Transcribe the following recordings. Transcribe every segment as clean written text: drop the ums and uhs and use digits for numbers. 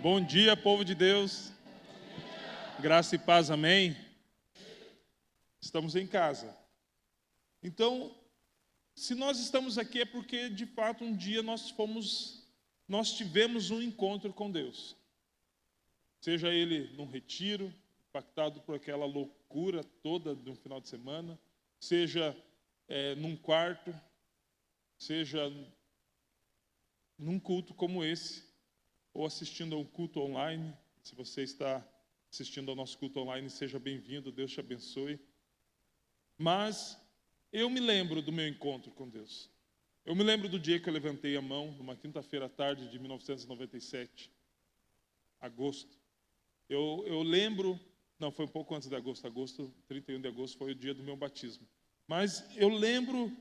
Bom dia, povo de Deus. Graça e paz, amém? Estamos em casa. Então, se nós estamos aqui é porque, de fato, um dia nós tivemos um encontro com Deus. Seja ele num retiro, impactado por aquela loucura toda de um final de semana, seja num quarto, seja num culto como esse, ou assistindo a um culto online. Se você está assistindo ao nosso culto online, seja bem-vindo, Deus te abençoe. Mas eu me lembro do meu encontro com Deus. Eu me lembro do dia que eu levantei a mão, numa quinta-feira à tarde de 1997, agosto. Eu lembro, não, foi um pouco antes de agosto, 31 de agosto foi o dia do meu batismo. Mas eu lembro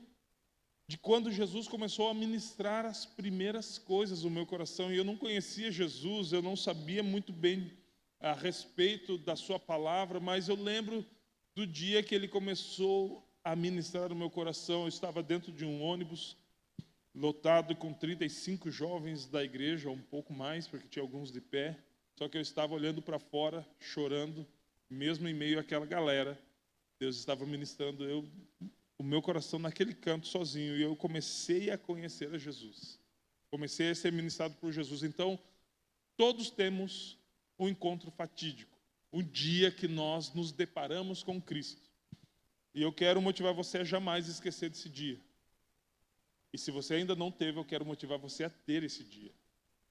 de quando Jesus começou a ministrar as primeiras coisas no meu coração. E eu não conhecia Jesus, eu não sabia muito bem a respeito da sua palavra, mas eu lembro do dia que ele começou a ministrar no meu coração. Eu estava dentro de um ônibus, lotado com 35 jovens da igreja, ou um pouco mais, porque tinha alguns de pé. Só que eu estava olhando para fora, chorando, mesmo em meio àquela galera. Deus estava ministrando o meu coração naquele canto sozinho, e eu comecei a conhecer a Jesus. Comecei a ser ministrado por Jesus. Então, todos temos um encontro fatídico, o dia que nós nos deparamos com Cristo. E eu quero motivar você a jamais esquecer desse dia. E se você ainda não teve, eu quero motivar você a ter esse dia.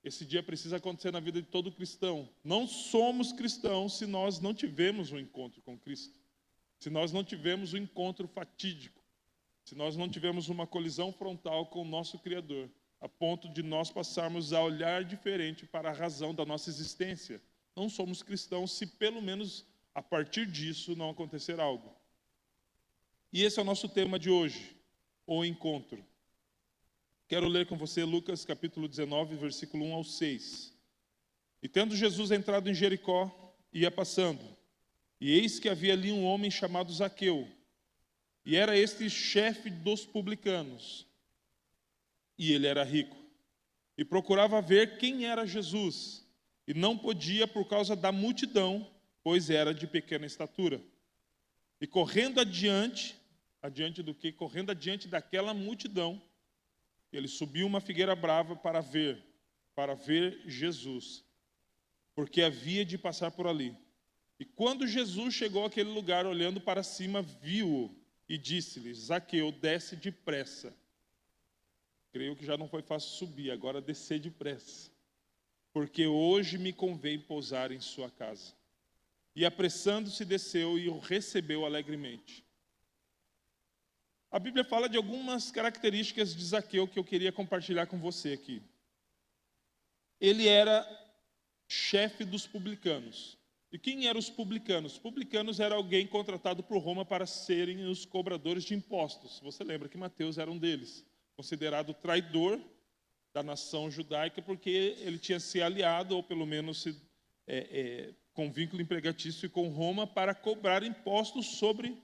Esse dia precisa acontecer na vida de todo cristão. Não somos cristãos se nós não tivemos um encontro com Cristo. Se nós não tivemos um encontro fatídico. Se nós não tivemos uma colisão frontal com o nosso Criador, a ponto de nós passarmos a olhar diferente para a razão da nossa existência. Não somos cristãos se pelo menos a partir disso não acontecer algo. E esse é o nosso tema de hoje, o encontro. Quero ler com você Lucas capítulo 19, versículo 1 ao 6. E tendo Jesus entrado em Jericó, ia passando. E eis que havia ali um homem chamado Zaqueu. E era este chefe dos publicanos. E ele era rico. E procurava ver quem era Jesus. E não podia por causa da multidão, pois era de pequena estatura. E correndo adiante do quê? Correndo adiante daquela multidão, ele subiu uma figueira brava para ver Jesus, porque havia de passar por ali. E quando Jesus chegou àquele lugar, olhando para cima, viu-o e disse-lhe: Zaqueu, desce depressa. Creio que já não foi fácil subir, agora descer depressa, porque hoje me convém pousar em sua casa. E apressando-se desceu e o recebeu alegremente. A Bíblia fala de algumas características de Zaqueu que eu queria compartilhar com você aqui. Ele era chefe dos publicanos. E quem eram os publicanos? Os publicanos era alguém contratado por Roma para serem os cobradores de impostos. Você lembra que Mateus era um deles, considerado traidor da nação judaica, porque ele tinha se aliado, ou pelo menos com vínculo empregatício com Roma, para cobrar impostos sobre o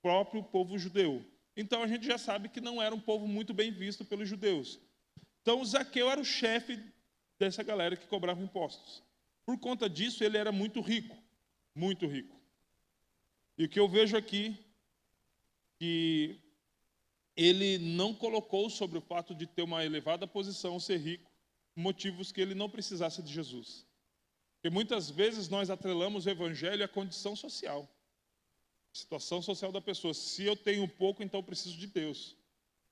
próprio povo judeu. Então a gente já sabe que não era um povo muito bem visto pelos judeus. Então Zaqueu era o chefe dessa galera que cobrava impostos. Por conta disso, ele era muito rico, muito rico. E o que eu vejo aqui, que ele não colocou sobre o fato de ter uma elevada posição, ser rico, motivos que ele não precisasse de Jesus. Porque muitas vezes nós atrelamos o evangelho à condição social, situação social da pessoa. Se eu tenho pouco, então eu preciso de Deus.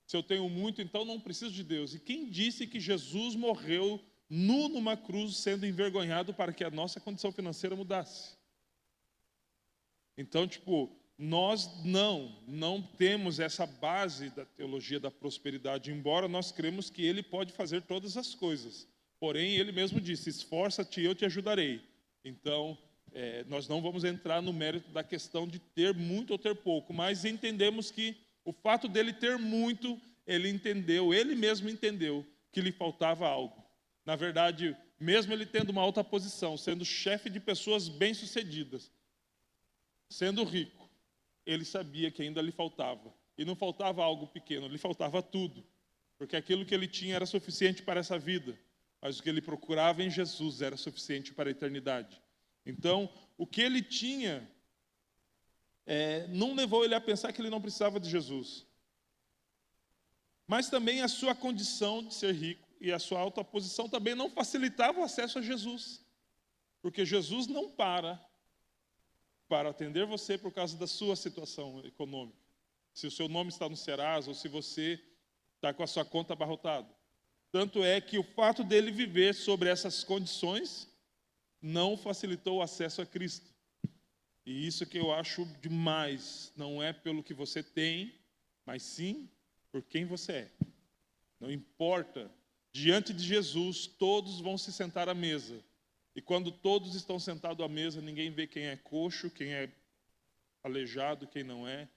Se eu tenho muito, então não preciso de Deus. E quem disse que Jesus morreu nu numa cruz, sendo envergonhado para que a nossa condição financeira mudasse? Então, nós não temos essa base da teologia da prosperidade, embora nós cremos que ele pode fazer todas as coisas. Porém, ele mesmo disse: esforça-te e eu te ajudarei. Então, nós não vamos entrar no mérito da questão de ter muito ou ter pouco, mas entendemos que o fato dele ter muito, ele mesmo entendeu que lhe faltava algo. Na verdade, mesmo ele tendo uma alta posição, sendo chefe de pessoas bem-sucedidas, sendo rico, ele sabia que ainda lhe faltava. E não faltava algo pequeno, lhe faltava tudo. Porque aquilo que ele tinha era suficiente para essa vida. mas o que ele procurava em Jesus era suficiente para a eternidade. Então, o que ele tinha não levou ele a pensar que ele não precisava de Jesus. Mas também a sua condição de ser rico e a sua alta posição também não facilitava o acesso a Jesus. Porque Jesus não para atender você por causa da sua situação econômica. Se o seu nome está no Serasa ou se você está com a sua conta abarrotada. Tanto é que o fato dele viver sobre essas condições não facilitou o acesso a Cristo. E isso que eu acho demais. Não é pelo que você tem, mas sim por quem você é. Não importa. Diante de Jesus, todos vão se sentar à mesa. E quando todos estão sentados à mesa, ninguém vê quem é coxo, quem é aleijado, quem não é,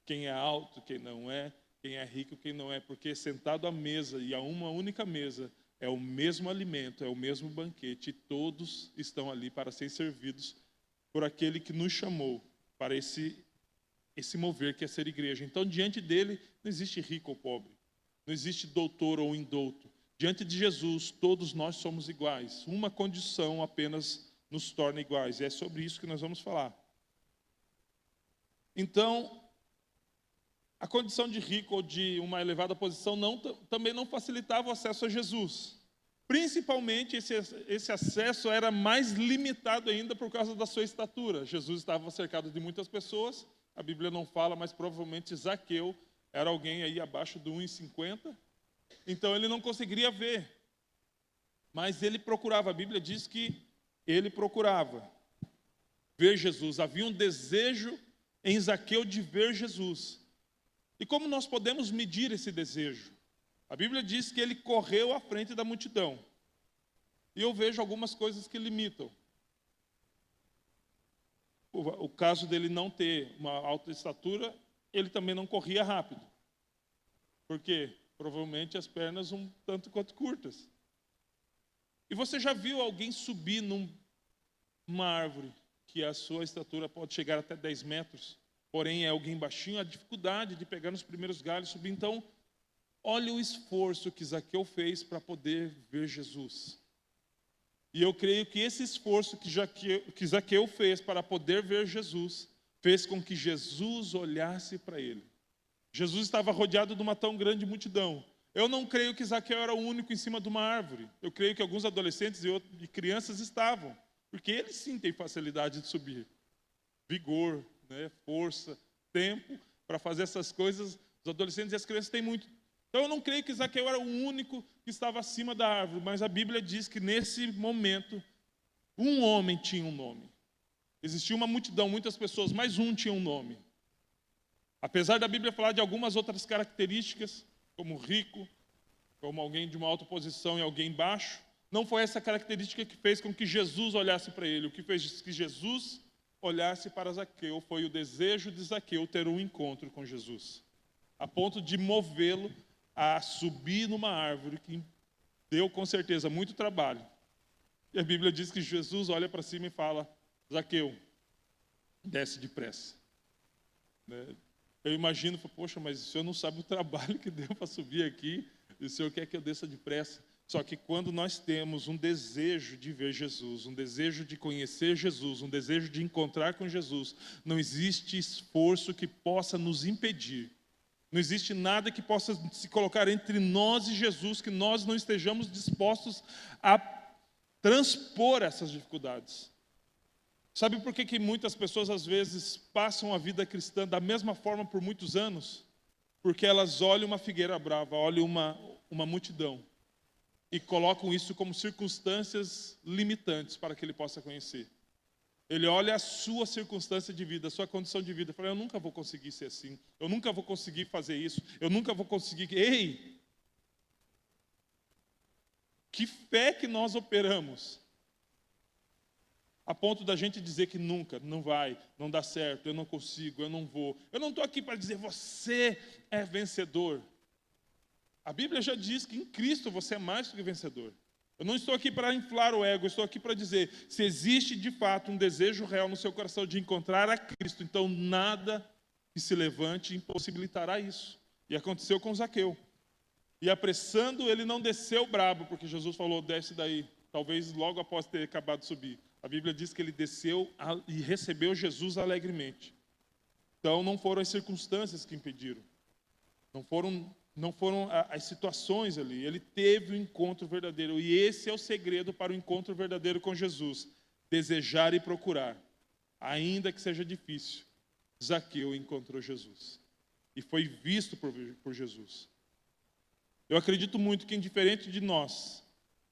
quem é alto, quem não é, quem é rico, quem não é. Porque sentado à mesa, e a uma única mesa, é o mesmo alimento, é o mesmo banquete. E todos estão ali para serem servidos por aquele que nos chamou para esse mover que é ser igreja. Então, diante dele, não existe rico ou pobre. Não existe doutor ou indouto. Diante de Jesus, todos nós somos iguais. Uma condição apenas nos torna iguais. E é sobre isso que nós vamos falar. Então, a condição de rico ou de uma elevada posição também não facilitava o acesso a Jesus. Principalmente, esse acesso era mais limitado ainda por causa da sua estatura. Jesus estava cercado de muitas pessoas. A Bíblia não fala, mas provavelmente Zaqueu era alguém aí abaixo do 1,50. Então ele não conseguiria ver. Mas ele procurava, a Bíblia diz que ele procurava ver Jesus. Havia um desejo em Zaqueu de ver Jesus. E como nós podemos medir esse desejo? A Bíblia diz que ele correu à frente da multidão. E eu vejo algumas coisas que limitam. O caso dele não ter uma alta estatura, ele também não corria rápido. Por quê? Provavelmente as pernas um tanto quanto curtas. E você já viu alguém subir numa árvore que a sua estatura pode chegar até 10 metros, porém é alguém baixinho, a dificuldade de pegar nos primeiros galhos e subir. Então, olha o esforço que Zaqueu fez para poder ver Jesus. E eu creio que esse esforço que Zaqueu fez para poder ver Jesus, fez com que Jesus olhasse para ele. Jesus estava rodeado de uma tão grande multidão. Eu não creio que Zaqueu era o único em cima de uma árvore. Eu creio que alguns adolescentes e crianças estavam. Porque eles sim têm facilidade de subir. Vigor, força, tempo para fazer essas coisas. Os adolescentes e as crianças têm muito. Então eu não creio que Zaqueu era o único que estava acima da árvore. Mas a Bíblia diz que nesse momento, um homem tinha um nome. Existia uma multidão, muitas pessoas, mas um tinha um nome. Apesar da Bíblia falar de algumas outras características, como rico, como alguém de uma alta posição e alguém baixo, não foi essa característica que fez com que Jesus olhasse para ele. O que fez que Jesus olhasse para Zaqueu foi o desejo de Zaqueu ter um encontro com Jesus, a ponto de movê-lo a subir numa árvore que deu com certeza muito trabalho. E a Bíblia diz que Jesus olha para cima e fala: Zaqueu, desce depressa. Eu imagino, poxa, mas o senhor não sabe o trabalho que deu para subir aqui, e o senhor quer que eu desça depressa. Só que quando nós temos um desejo de ver Jesus, um desejo de conhecer Jesus, um desejo de encontrar com Jesus, não existe esforço que possa nos impedir. Não existe nada que possa se colocar entre nós e Jesus, que nós não estejamos dispostos a transpor essas dificuldades. Sabe por que muitas pessoas às vezes passam a vida cristã da mesma forma por muitos anos? Porque elas olham uma figueira brava, olham uma multidão e colocam isso como circunstâncias limitantes para que ele possa conhecer. Ele olha a sua circunstância de vida, a sua condição de vida e fala: eu nunca vou conseguir ser assim, eu nunca vou conseguir fazer isso, eu nunca vou conseguir... Ei! Que fé que nós operamos a ponto da gente dizer que nunca, não vai, não dá certo, eu não consigo, eu não vou. Eu não estou aqui para dizer você é vencedor. A Bíblia já diz que em Cristo você é mais do que vencedor. Eu não estou aqui para inflar o ego, eu estou aqui para dizer, se existe de fato um desejo real no seu coração de encontrar a Cristo, então nada que se levante impossibilitará isso. E aconteceu com Zaqueu. E apressando, ele não desceu brabo, porque Jesus falou, desce daí. Talvez logo após ter acabado de subir. A Bíblia diz que ele desceu e recebeu Jesus alegremente. Então, não foram as circunstâncias que impediram. Não foram as situações ali. Ele teve o encontro verdadeiro. E esse é o segredo para o encontro verdadeiro com Jesus. Desejar e procurar. Ainda que seja difícil. Zaqueu encontrou Jesus. E foi visto por Jesus. Eu acredito muito que, indiferente de nós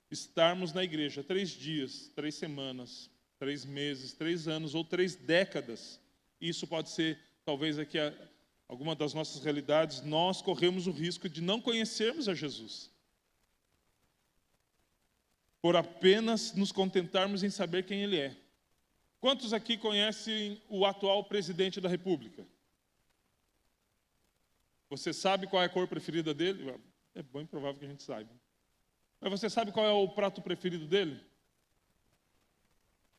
estarmos na igreja 3 dias, 3 semanas, 3 meses, 3 anos ou 3 décadas, isso pode ser, talvez aqui, alguma das nossas realidades, nós corremos o risco de não conhecermos a Jesus. Por apenas nos contentarmos em saber quem Ele é. Quantos aqui conhecem o atual presidente da República? Você sabe qual é a cor preferida dele? É bem provável que a gente saiba. Mas você sabe qual é o prato preferido dele?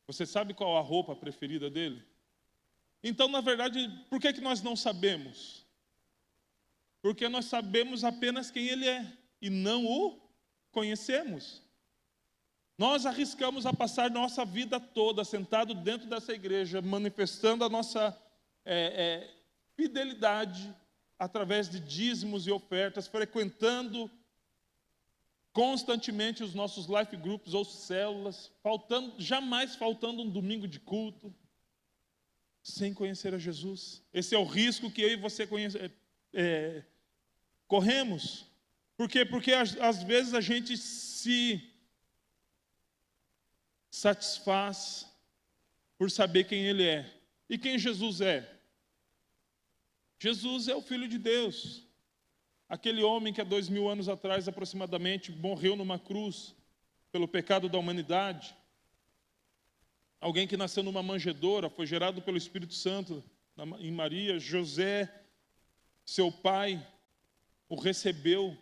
Você sabe qual a roupa preferida dele? Então, na verdade, por que nós não sabemos? Porque nós sabemos apenas quem Ele é e não o conhecemos. Nós arriscamos a passar nossa vida toda sentado dentro dessa igreja, manifestando a nossa fidelidade através de dízimos e ofertas, frequentando constantemente os nossos life groups ou células, jamais faltando um domingo de culto, sem conhecer a Jesus. Esse é o risco que eu e você corremos. Por quê? Porque às vezes a gente se satisfaz por saber quem Ele é. E quem Jesus é? Jesus é o Filho de Deus. Aquele homem que há 2000 anos atrás, aproximadamente, morreu numa cruz pelo pecado da humanidade. Alguém que nasceu numa manjedoura, foi gerado pelo Espírito Santo em Maria. José, seu pai, o recebeu,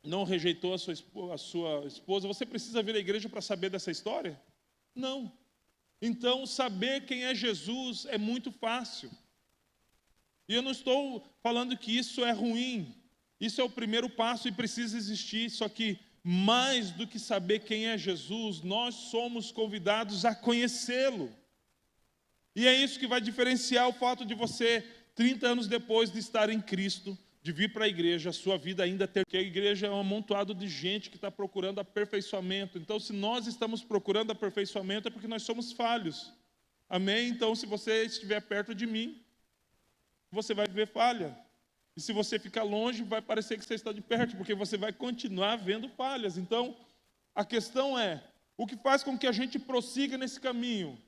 não rejeitou a sua esposa. Você precisa vir à igreja para saber dessa história? Não. Então, saber quem é Jesus é muito fácil. E eu não estou falando que isso é ruim. Isso é o primeiro passo e precisa existir. Só que, mais do que saber quem é Jesus, nós somos convidados a conhecê-lo. E é isso que vai diferenciar o fato de você, 30 anos depois de estar em Cristo, de vir para a igreja, a sua vida ainda ter... Porque a igreja é um amontoado de gente que está procurando aperfeiçoamento. Então, se nós estamos procurando aperfeiçoamento, é porque nós somos falhos. Amém? Então, se você estiver perto de mim, você vai ver falha. E se você ficar longe, vai parecer que você está de perto, porque você vai continuar vendo falhas. Então, a questão é, o que faz com que a gente prossiga nesse caminho?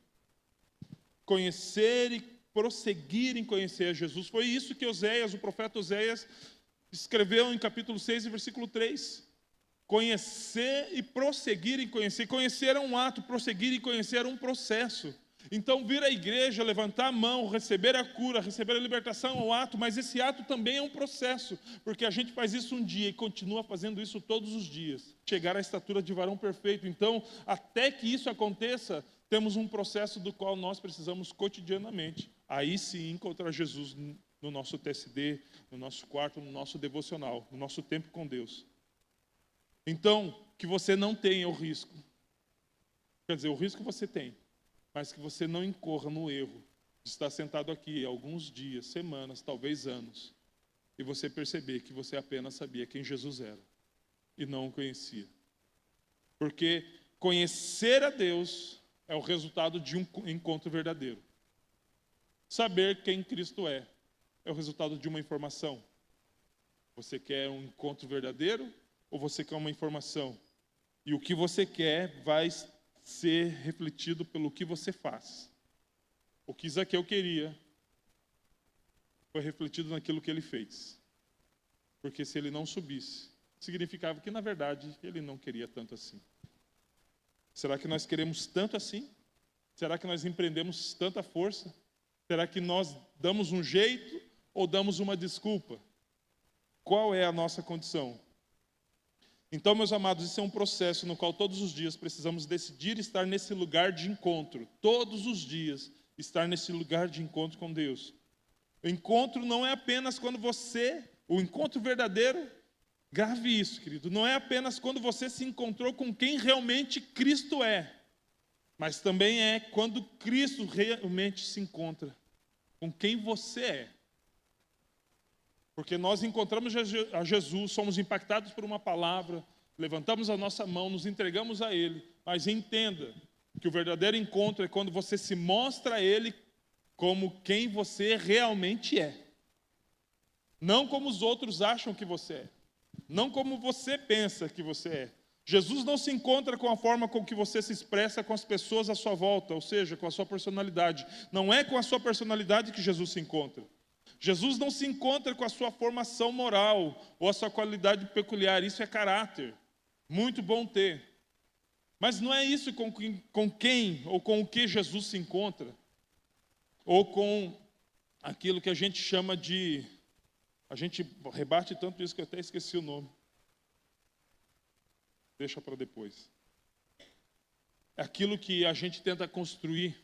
Conhecer e prosseguir em conhecer a Jesus. Foi isso que o profeta Oséias, escreveu em capítulo 6, versículo 3. Conhecer e prosseguir em conhecer. Conhecer é um ato, prosseguir em conhecer é um processo. Então, vir à igreja, levantar a mão, receber a cura, receber a libertação é um ato, mas esse ato também é um processo, porque a gente faz isso um dia e continua fazendo isso todos os dias. Chegar à estatura de varão perfeito. Então, até que isso aconteça, temos um processo do qual nós precisamos cotidianamente. Aí sim encontrar Jesus no nosso TSD, no nosso quarto, no nosso devocional, no nosso tempo com Deus. Então, que você não tenha o risco. Quer dizer, o risco você tem. Mas que você não incorra no erro de estar sentado aqui alguns dias, semanas, talvez anos, e você perceber que você apenas sabia quem Jesus era e não o conhecia. Porque conhecer a Deus é o resultado de um encontro verdadeiro. Saber quem Cristo é o resultado de uma informação. Você quer um encontro verdadeiro ou você quer uma informação? E o que você quer vai ser refletido pelo que você faz. O que Zaqueu queria foi refletido naquilo que ele fez. Porque se ele não subisse, significava que, na verdade, ele não queria tanto assim. Será que nós queremos tanto assim? Será que nós empreendemos tanta força? Será que nós damos um jeito ou damos uma desculpa? Qual é a nossa condição? Então, meus amados, isso é um processo no qual todos os dias precisamos decidir estar nesse lugar de encontro. Todos os dias estar nesse lugar de encontro com Deus. O encontro não é apenas quando o encontro verdadeiro Grave isso, querido. Não é apenas quando você se encontrou com quem realmente Cristo é, mas também é quando Cristo realmente se encontra com quem você é. Porque nós encontramos a Jesus, somos impactados por uma palavra, levantamos a nossa mão, nos entregamos a Ele. Mas entenda que o verdadeiro encontro é quando você se mostra a Ele como quem você realmente é. Não como os outros acham que você é. Não como você pensa que você é. Jesus não se encontra com a forma com que você se expressa com as pessoas à sua volta, ou seja, com a sua personalidade. Não é com a sua personalidade que Jesus se encontra. Jesus não se encontra com a sua formação moral ou a sua qualidade peculiar. Isso é caráter. Muito bom ter. Mas não é isso com quem ou com o que Jesus se encontra. Ou com aquilo que a gente chama de... A gente rebate tanto isso que eu até esqueci o nome. Deixa para depois. É aquilo que a gente tenta construir.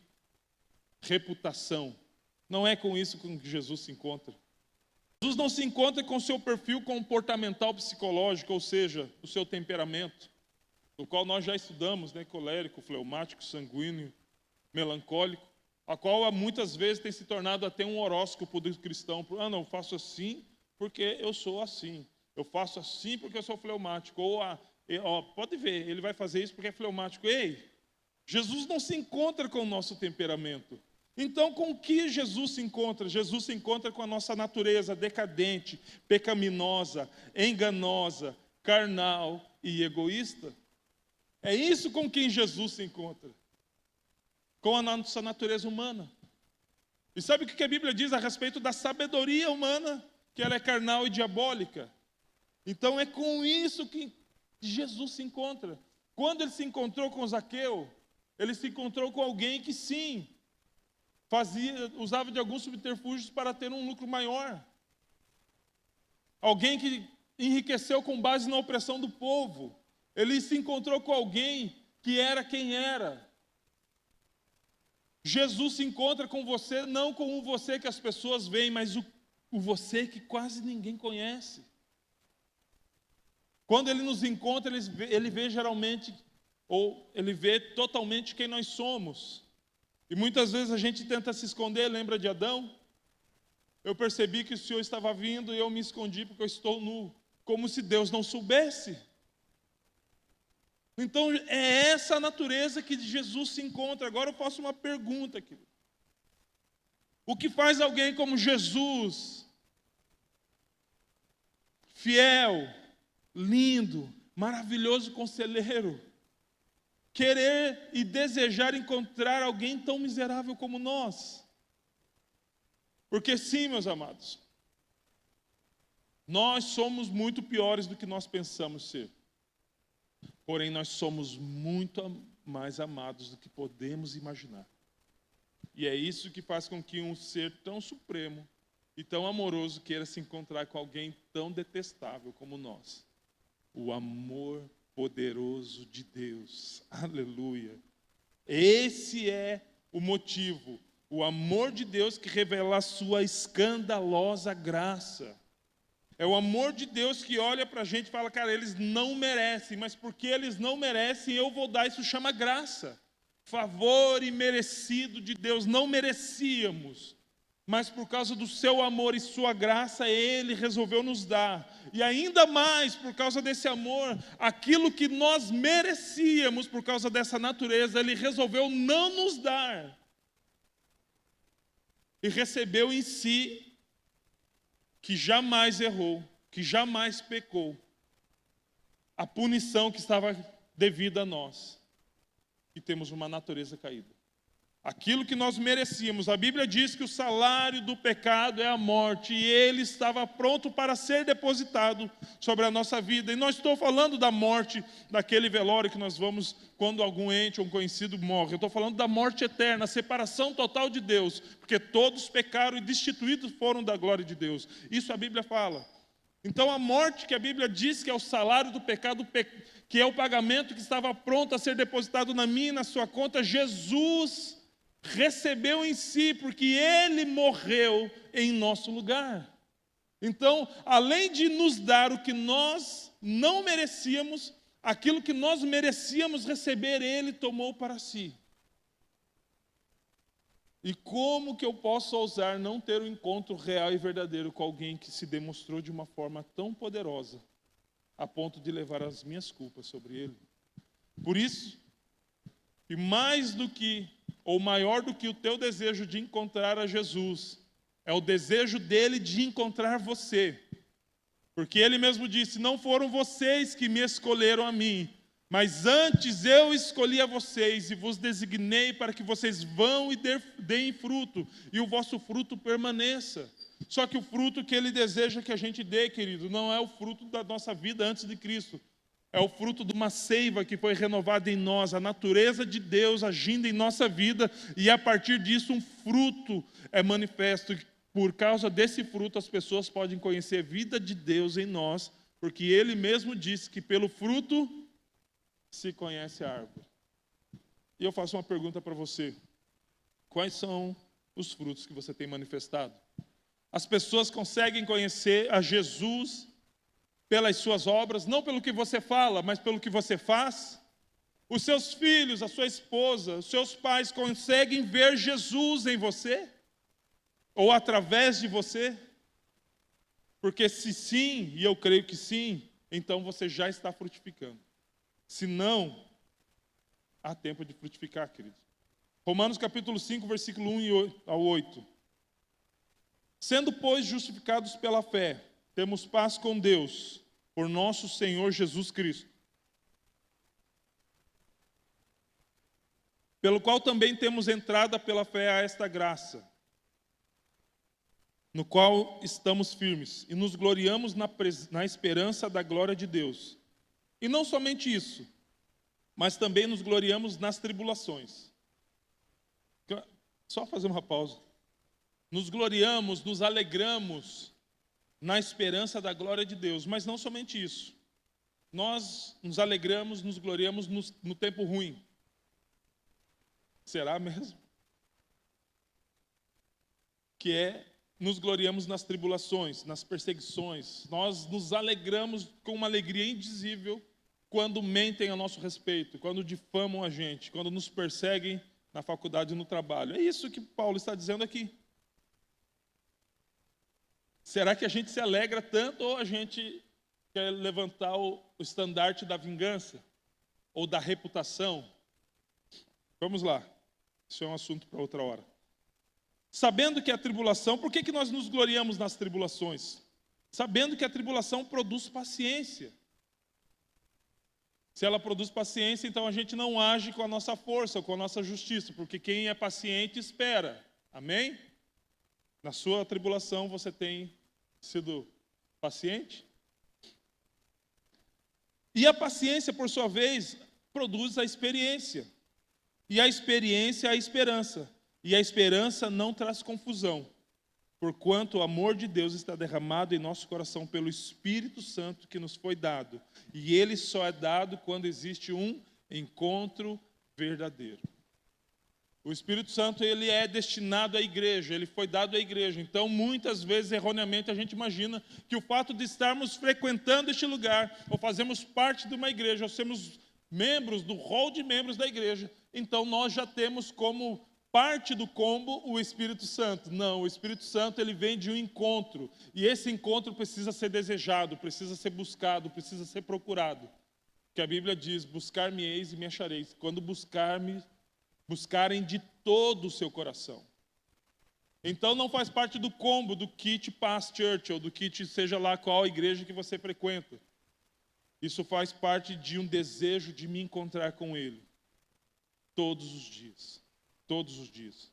Reputação. Não é com isso com que Jesus se encontra. Jesus não se encontra com o seu perfil comportamental psicológico, ou seja, o seu temperamento, do qual nós já estudamos, né? Colérico, fleumático, sanguíneo, melancólico, a qual muitas vezes tem se tornado até um horóscopo do cristão. Ah, não, eu faço assim porque eu sou assim. Eu faço assim porque eu sou fleumático. Ou, pode ver, ele vai fazer isso porque é fleumático. Ei, Jesus não se encontra com o nosso temperamento. Então, com que Jesus se encontra? Jesus se encontra com a nossa natureza decadente, pecaminosa, enganosa, carnal e egoísta. É isso com quem Jesus se encontra. Com a nossa natureza humana. E sabe o que a Bíblia diz a respeito da sabedoria humana? Que ela é carnal e diabólica. Então, é com isso que Jesus se encontra. Quando ele se encontrou com Zaqueu, ele se encontrou com alguém que sim, usava de alguns subterfúgios para ter um lucro maior. Alguém que enriqueceu com base na opressão do povo. Ele se encontrou com alguém que era quem era. Jesus se encontra com você, não com o você que as pessoas veem, mas o você que quase ninguém conhece. Quando ele nos encontra, ele vê geralmente, ou ele vê totalmente quem nós somos. E muitas vezes a gente tenta se esconder, lembra de Adão? Eu percebi que o Senhor estava vindo e eu me escondi porque eu estou nu. Como se Deus não soubesse. Então é essa a natureza que Jesus se encontra. Agora eu faço uma pergunta aqui. O que faz alguém como Jesus, fiel, lindo, maravilhoso conselheiro, querer e desejar encontrar alguém tão miserável como nós? Porque sim, meus amados, nós somos muito piores do que nós pensamos ser. Porém, nós somos muito mais amados do que podemos imaginar. E é isso que faz com que um ser tão supremo e tão amoroso queira se encontrar com alguém tão detestável como nós. O amor poderoso de Deus. Aleluia. Esse é o motivo. O amor de Deus que revela a sua escandalosa graça. É o amor de Deus que olha para a gente e fala, cara, eles não merecem, mas porque eles não merecem, eu vou dar. Isso chama graça. Favor imerecido de Deus. Não merecíamos, mas por causa do seu amor e sua graça, Ele resolveu nos dar. E ainda mais, por causa desse amor, aquilo que nós merecíamos, por causa dessa natureza, Ele resolveu não nos dar. E recebeu em si, que jamais errou, que jamais pecou, a punição que estava devida a nós. E temos uma natureza caída. Aquilo que nós merecíamos. A Bíblia diz que o salário do pecado é a morte. E ele estava pronto para ser depositado sobre a nossa vida. E não estou falando da morte daquele velório que nós vamos quando algum ente ou um conhecido morre. Eu estou falando da morte eterna, a separação total de Deus. Porque todos pecaram e destituídos foram da glória de Deus. Isso a Bíblia fala. Então a morte que a Bíblia diz que é o salário do pecado, que é o pagamento que estava pronto a ser depositado na minha e na sua conta, Jesus recebeu em si, porque Ele morreu em nosso lugar. Então, além de nos dar o que nós não merecíamos, aquilo que nós merecíamos receber, Ele tomou para si. E como que eu posso ousar não ter um encontro real e verdadeiro com alguém que se demonstrou de uma forma tão poderosa, a ponto de levar as minhas culpas sobre ele? Por isso, e mais do que, ou maior do que o teu desejo de encontrar a Jesus, é o desejo dele de encontrar você. Porque ele mesmo disse: não foram vocês que me escolheram a mim, mas antes eu escolhi a vocês e vos designei para que vocês vão e deem fruto, e o vosso fruto permaneça. Só que o fruto que ele deseja que a gente dê, querido, não é o fruto da nossa vida antes de Cristo. É o fruto de uma seiva que foi renovada em nós, a natureza de Deus agindo em nossa vida, e a partir disso um fruto é manifesto. Por causa desse fruto as pessoas podem conhecer a vida de Deus em nós, porque Ele mesmo disse que pelo fruto se conhece a árvore. E eu faço uma pergunta para você: quais são os frutos que você tem manifestado? As pessoas conseguem conhecer a Jesus pelas suas obras, não pelo que você fala, mas pelo que você faz? Os seus filhos, a sua esposa, os seus pais conseguem ver Jesus em você? Ou através de você? Porque se sim, e eu creio que sim, então você já está frutificando. Se não, há tempo de frutificar, querido. Romanos capítulo 5, versículo 1 ao 8. Sendo, pois, justificados pela fé, temos paz com Deus, por nosso Senhor Jesus Cristo, pelo qual também temos entrada pela fé a esta graça, no qual estamos firmes, e nos gloriamos na esperança da glória de Deus. E não somente isso, mas também nos gloriamos nas tribulações. Só fazer uma pausa. Nos gloriamos, nos alegramos na esperança da glória de Deus, mas não somente isso. Nós nos alegramos, nos gloriamos no tempo ruim. Será mesmo? Que é, nos gloriamos nas tribulações, nas perseguições. Nós nos alegramos com uma alegria indizível quando mentem a nosso respeito, quando difamam a gente, quando nos perseguem na faculdade e no trabalho. É isso que Paulo está dizendo aqui. Será que a gente se alegra tanto ou a gente quer levantar o estandarte da vingança ou da reputação? Vamos lá. Isso é um assunto para outra hora. Sabendo que a tribulação, por que nós nos gloriamos nas tribulações? Sabendo que a tribulação produz paciência. Se ela produz paciência, então a gente não age com a nossa força, com a nossa justiça, porque quem é paciente espera. Amém? Na sua tribulação você tem sido paciente? E a paciência, por sua vez, produz a experiência. E a experiência é a esperança. E a esperança não traz confusão, porquanto o amor de Deus está derramado em nosso coração pelo Espírito Santo que nos foi dado. E ele só é dado quando existe um encontro verdadeiro. O Espírito Santo, ele é destinado à igreja, ele foi dado à igreja. Então, muitas vezes, erroneamente, a gente imagina que o fato de estarmos frequentando este lugar, ou fazemos parte de uma igreja, ou sermos membros do rol de membros da igreja, então nós já temos como parte do combo o Espírito Santo. Não, o Espírito Santo, ele vem de um encontro. E esse encontro precisa ser desejado, precisa ser buscado, precisa ser procurado. Que a Bíblia diz: buscar-me-eis e me achareis. Quando buscarem de todo o seu coração. Então não faz parte do combo do kit Pass Church, ou do kit seja lá qual igreja que você frequenta. Isso faz parte de um desejo de me encontrar com Ele. Todos os dias. Todos os dias.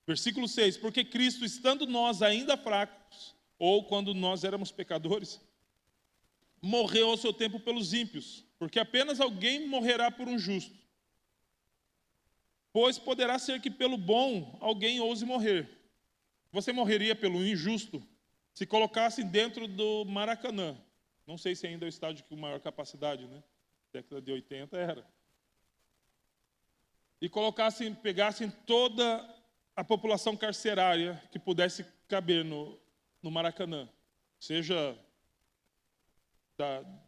Versículo 6. Porque Cristo, estando nós ainda fracos, ou quando nós éramos pecadores, morreu ao seu tempo pelos ímpios. Porque apenas alguém morrerá por um justo. Pois poderá ser que pelo bom alguém ouse morrer. Você morreria pelo injusto se colocassem dentro do Maracanã. Não sei se ainda é o estádio com maior capacidade, né? Década de 80 era. E pegassem toda a população carcerária que pudesse caber no Maracanã, seja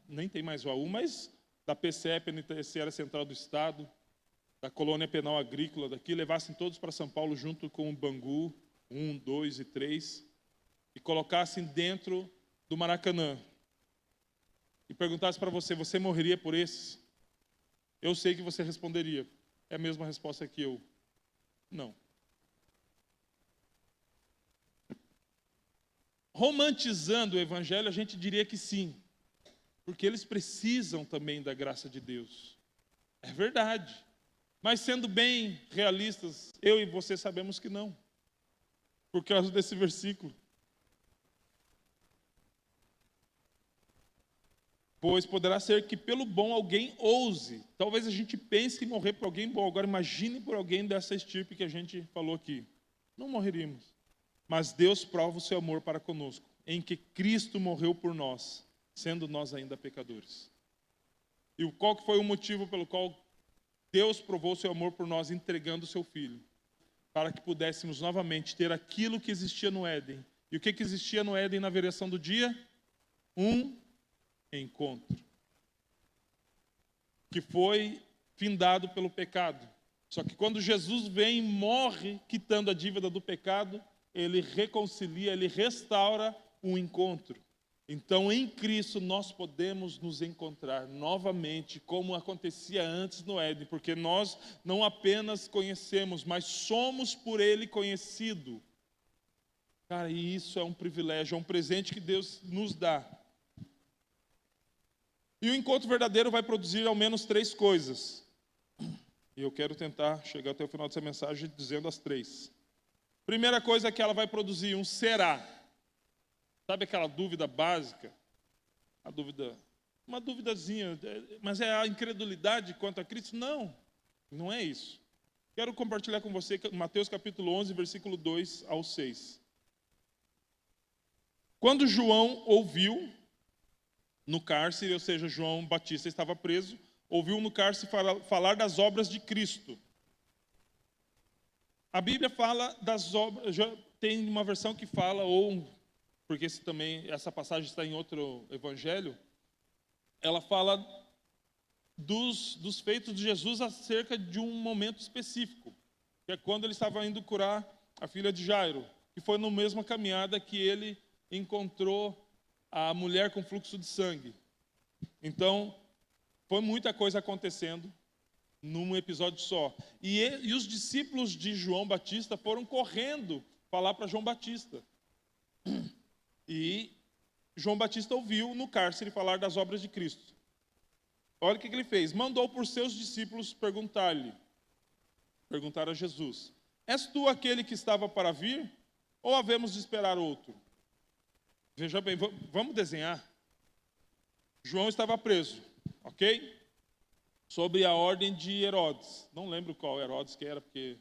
nem tem mais o AU, mas da PCE, Penitenciária Central do Estado, da Colônia Penal Agrícola daqui, levassem todos para São Paulo junto com o Bangu, 1, 2 e 3, e colocassem dentro do Maracanã. E perguntasse para você, você morreria por esses? Eu sei que você responderia. É a mesma resposta que eu. Não. Romantizando o Evangelho, a gente diria que sim. Porque eles precisam também da graça de Deus. É verdade. Mas sendo bem realistas, eu e você sabemos que não. Por causa desse versículo. Pois poderá ser que pelo bom alguém ouse. Talvez a gente pense em morrer por alguém bom. Agora imagine por alguém dessa estirpe que a gente falou aqui. Não morreríamos. Mas Deus prova o seu amor para conosco, em que Cristo morreu por nós, sendo nós ainda pecadores. E qual que foi o motivo pelo qual Deus provou o seu amor por nós, entregando o seu Filho? Para que pudéssemos novamente ter aquilo que existia no Éden. E o que existia no Éden na variação do dia? Um encontro. Que foi findado pelo pecado. Só que quando Jesus vem e morre, quitando a dívida do pecado, ele reconcilia, ele restaura um encontro. Então, em Cristo, nós podemos nos encontrar novamente, como acontecia antes no Éden, porque nós não apenas conhecemos, mas somos por Ele conhecido. Cara, e isso é um privilégio, é um presente que Deus nos dá. E o encontro verdadeiro vai produzir ao menos 3 coisas. E eu quero tentar chegar até o final dessa mensagem dizendo as 3. Primeira coisa é que ela vai produzir um será. Sabe aquela dúvida básica? Uma duvidazinha, mas é a incredulidade quanto a Cristo? Não, não é isso. Quero compartilhar com você Mateus capítulo 11, versículo 2 ao 6. Quando João ouviu no cárcere, ou seja, João Batista estava preso, ouviu no cárcere falar das obras de Cristo. A Bíblia fala das obras, já tem uma versão que fala, porque essa passagem está em outro evangelho, ela fala dos feitos de Jesus acerca de um momento específico, que é quando ele estava indo curar a filha de Jairo, que foi na mesma caminhada que ele encontrou a mulher com fluxo de sangue. Então, foi muita coisa acontecendo num episódio só. E os discípulos de João Batista foram correndo falar para João Batista. E João Batista ouviu no cárcere falar das obras de Cristo. Olha o que ele fez. Mandou por seus discípulos perguntar a Jesus: és tu aquele que estava para vir? Ou havemos de esperar outro? Veja bem, vamos desenhar. João estava preso, ok? Sob a ordem de Herodes. Não lembro qual Herodes que era, porque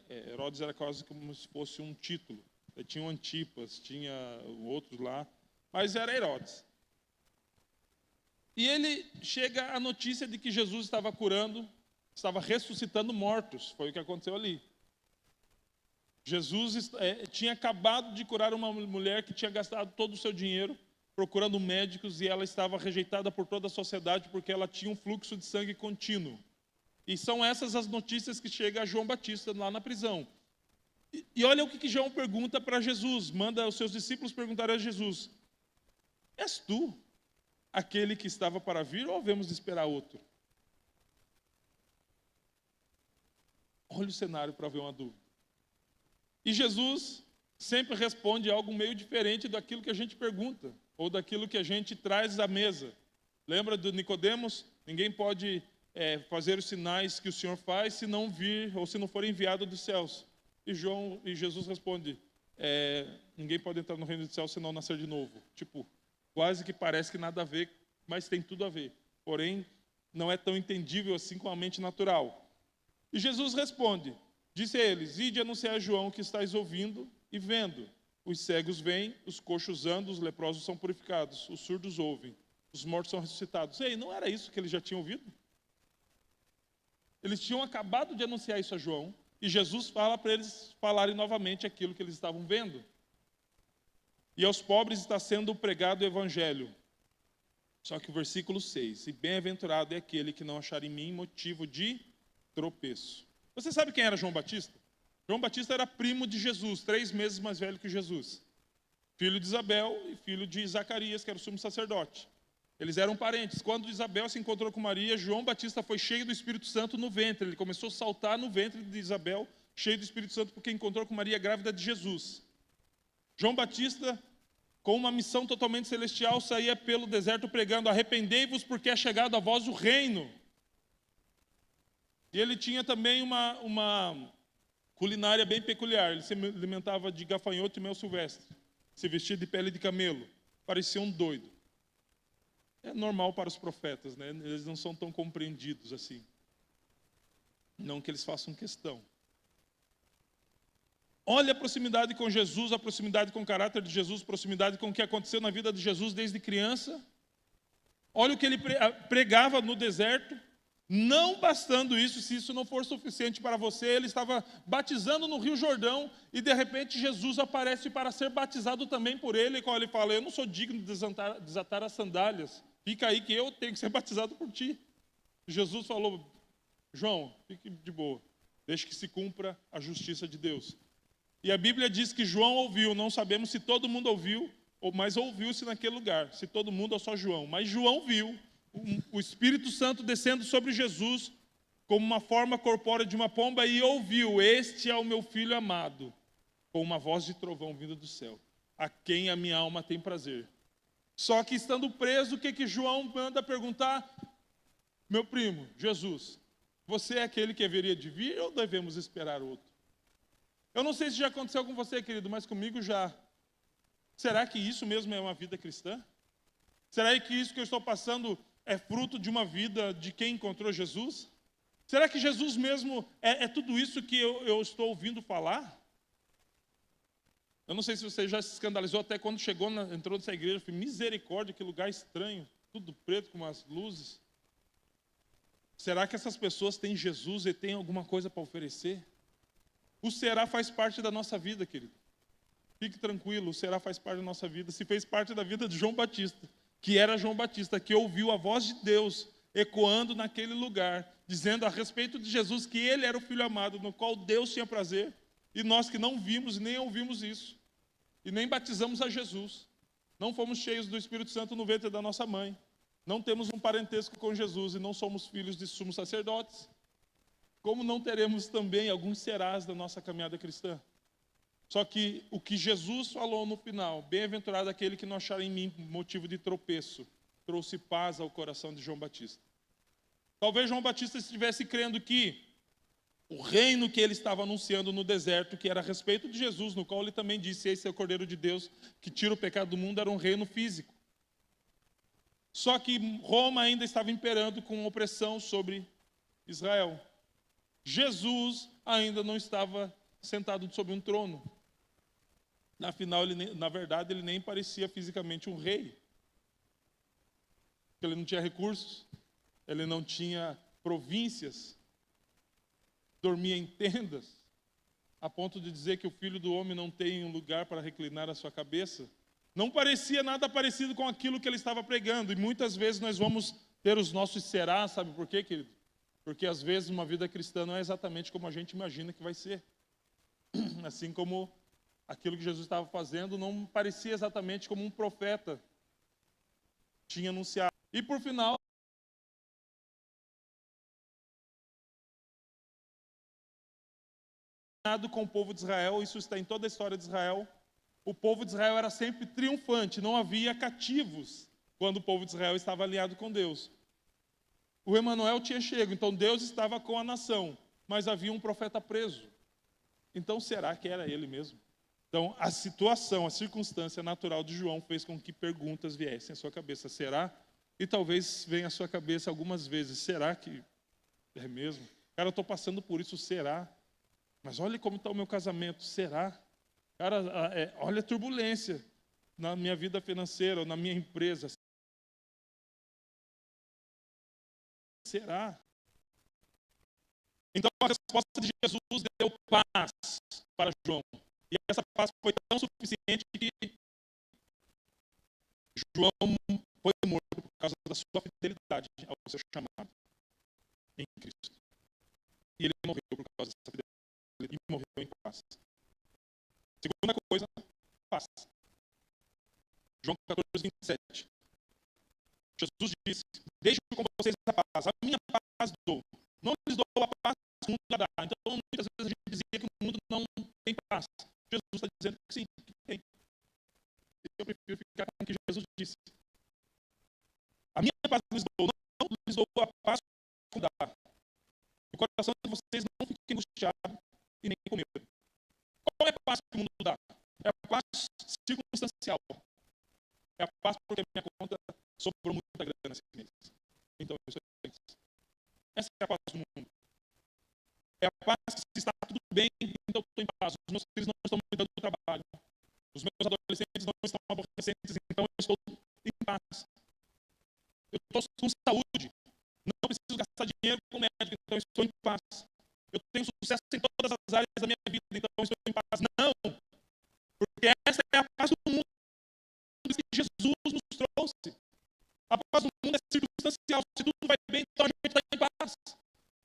Herodes era quase como se fosse um título. Tinha o Antipas, tinha outros lá, mas era Herodes. E ele chega a notícia de que Jesus estava curando, estava ressuscitando mortos. Foi o que aconteceu ali. Jesus tinha acabado de curar uma mulher que tinha gastado todo o seu dinheiro procurando médicos, e ela estava rejeitada por toda a sociedade porque ela tinha um fluxo de sangue contínuo. E são essas as notícias que chegam a João Batista lá na prisão. E olha o que João pergunta para Jesus, manda os seus discípulos perguntarem a Jesus: és tu aquele que estava para vir, ou havemos de esperar outro? Olha o cenário para ver uma dúvida. E Jesus sempre responde algo meio diferente daquilo que a gente pergunta, ou daquilo que a gente traz à mesa. Lembra do Nicodemos? Ninguém pode fazer os sinais que o Senhor faz se não vir, ou se não for enviado dos céus. E Jesus responde: ninguém pode entrar no reino dos céus se não nascer de novo. Tipo, quase que parece que nada a ver, mas tem tudo a ver. Porém, não é tão entendível assim com a mente natural. E Jesus responde, disse a eles: ide anunciar a João que estáis ouvindo e vendo. Os cegos veem, os coxos andam, os leprosos são purificados, os surdos ouvem, os mortos são ressuscitados. Ei, não era isso que eles já tinham ouvido? Eles tinham acabado de anunciar isso a João. E Jesus fala para eles falarem novamente aquilo que eles estavam vendo. E aos pobres está sendo pregado o evangelho. Só que o versículo 6, e bem-aventurado é aquele que não achar em mim motivo de tropeço. Você sabe quem era João Batista? João Batista era primo de Jesus, 3 meses mais velho que Jesus. Filho de Isabel e filho de Zacarias, que era o sumo sacerdote. Eles eram parentes. Quando Isabel se encontrou com Maria, João Batista foi cheio do Espírito Santo no ventre. Ele começou a saltar no ventre de Isabel, cheio do Espírito Santo, porque encontrou com Maria grávida de Jesus. João Batista, com uma missão totalmente celestial, saía pelo deserto pregando: arrependei-vos, porque é chegado a vós o reino. E ele tinha também uma culinária bem peculiar. Ele se alimentava de gafanhoto e mel silvestre, se vestia de pele de camelo, parecia um doido. É normal para os profetas, né? Eles não são tão compreendidos assim. Não que eles façam questão. Olha a proximidade com Jesus, a proximidade com o caráter de Jesus, a proximidade com o que aconteceu na vida de Jesus desde criança. Olha o que ele pregava no deserto. Não bastando isso, se isso não for suficiente para você, ele estava batizando no Rio Jordão e de repente Jesus aparece para ser batizado também por ele. E quando ele fala: eu não sou digno de desatar as sandálias, fica aí que eu tenho que ser batizado por ti. Jesus falou: João, fique de boa, deixe que se cumpra a justiça de Deus. E a Bíblia diz que João ouviu, não sabemos se todo mundo ouviu, mas ouviu-se naquele lugar, se todo mundo ou só João. Mas João viu o Espírito Santo descendo sobre Jesus como uma forma corpórea de uma pomba e ouviu: este é o meu filho amado, com uma voz de trovão vindo do céu, a quem a minha alma tem prazer. Só que estando preso, o que João manda perguntar? Meu primo, Jesus, você é aquele que haveria de vir ou devemos esperar outro? Eu não sei se já aconteceu com você, querido, mas comigo já. Será que isso mesmo é uma vida cristã? Será que isso que eu estou passando é fruto de uma vida de quem encontrou Jesus? Será que Jesus mesmo é tudo isso que eu estou ouvindo falar? Eu não sei se você já se escandalizou até quando entrou nessa igreja. Falei: misericórdia, que lugar estranho, tudo preto com umas luzes. Será que essas pessoas têm Jesus e têm alguma coisa para oferecer? O será faz parte da nossa vida, querido. Fique tranquilo, o será faz parte da nossa vida. Se fez parte da vida de João Batista, que era João Batista, que ouviu a voz de Deus ecoando naquele lugar, dizendo a respeito de Jesus que ele era o Filho amado, no qual Deus tinha prazer, e nós que não vimos e nem ouvimos isso, e nem batizamos a Jesus, não fomos cheios do Espírito Santo no ventre da nossa mãe, não temos um parentesco com Jesus e não somos filhos de sumos sacerdotes, como não teremos também alguns serás da nossa caminhada cristã? Só que o que Jesus falou no final: bem-aventurado aquele que não achar em mim motivo de tropeço, trouxe paz ao coração de João Batista. Talvez João Batista estivesse crendo que o reino que ele estava anunciando no deserto, que era a respeito de Jesus, no qual ele também disse: esse é o Cordeiro de Deus que tira o pecado do mundo, era um reino físico. Só que Roma ainda estava imperando com opressão sobre Israel. Jesus ainda não estava sentado sobre um trono. Afinal, na verdade, ele nem parecia fisicamente um rei. Ele não tinha recursos, ele não tinha províncias, dormia em tendas, a ponto de dizer que o Filho do Homem não tem um lugar para reclinar a sua cabeça. Não parecia nada parecido com aquilo que ele estava pregando. E muitas vezes nós vamos ter os nossos será, sabe por quê, querido? Porque às vezes uma vida cristã não é exatamente como a gente imagina que vai ser. Assim como aquilo que Jesus estava fazendo não parecia exatamente como um profeta tinha anunciado. E por final, com o povo de Israel, isso está em toda a história de Israel. O povo de Israel era sempre triunfante, não havia cativos quando o povo de Israel estava alinhado com Deus. O Emanuel tinha chego, então Deus estava com a nação, mas havia um profeta preso. Então será que era ele mesmo? Então a situação, a circunstância natural de João fez com que perguntas viessem à sua cabeça. Será? E talvez venha à sua cabeça algumas vezes: será que é mesmo? Cara, eu estou passando por isso, será? Mas olha como está o meu casamento, será? Cara, olha a turbulência na minha vida financeira, ou na minha empresa. Será? Então a resposta de Jesus deu paz para João. E essa paz foi tão suficiente que João foi morto por causa da sua fidelidade ao seu chamado em Cristo. E ele morreu por causa dessa fidelidade e morreu em paz. Segunda coisa, paz. João 14:27. Jesus disse: deixo com vocês a paz, a minha paz dou. Não lhes dou a paz que o mundo dá. Então, muitas vezes a gente dizia que o mundo não tem paz. Jesus está dizendo que sim, que tem. Eu prefiro ficar com o que Jesus disse. A minha paz lhes dou, não lhes dou a paz que o mundo dá. O coração de vocês não fique angustiado e nem com medo. Qual é a paz que o mundo dá? É a paz circunstancial. É a paz porque a minha conta sobrou muita grana esse mês. Então eu estou feliz. Essa é a paz do mundo. É a paz que se está tudo bem, então eu estou em paz. Os meus filhos não estão me dando trabalho. Os meus adolescentes não estão aborrecentes, então eu estou em paz. Eu estou com saúde. Não preciso gastar dinheiro com médico, então eu estou em paz. Eu tenho sucesso em todas as áreas da minha vida, então eu estou em paz. Não! Porque essa é a paz do mundo que Jesus nos trouxe. A paz do mundo é circunstancial. Se tudo vai bem, então a gente está em paz.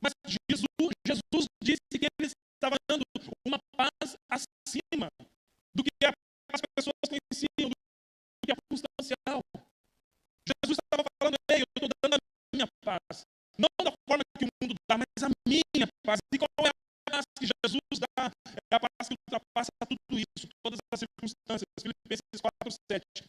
Mas Jesus disse que ele estava dando uma paz acima do que as pessoas conheciam, do que é circunstancial. Jesus estava falando: ei, eu estou dando a minha paz. Não da forma que o mundo dá, mas a minha paz. E qual é a paz que Jesus dá? É a paz que ultrapassa tudo isso, todas as circunstâncias. Filipenses 4:7.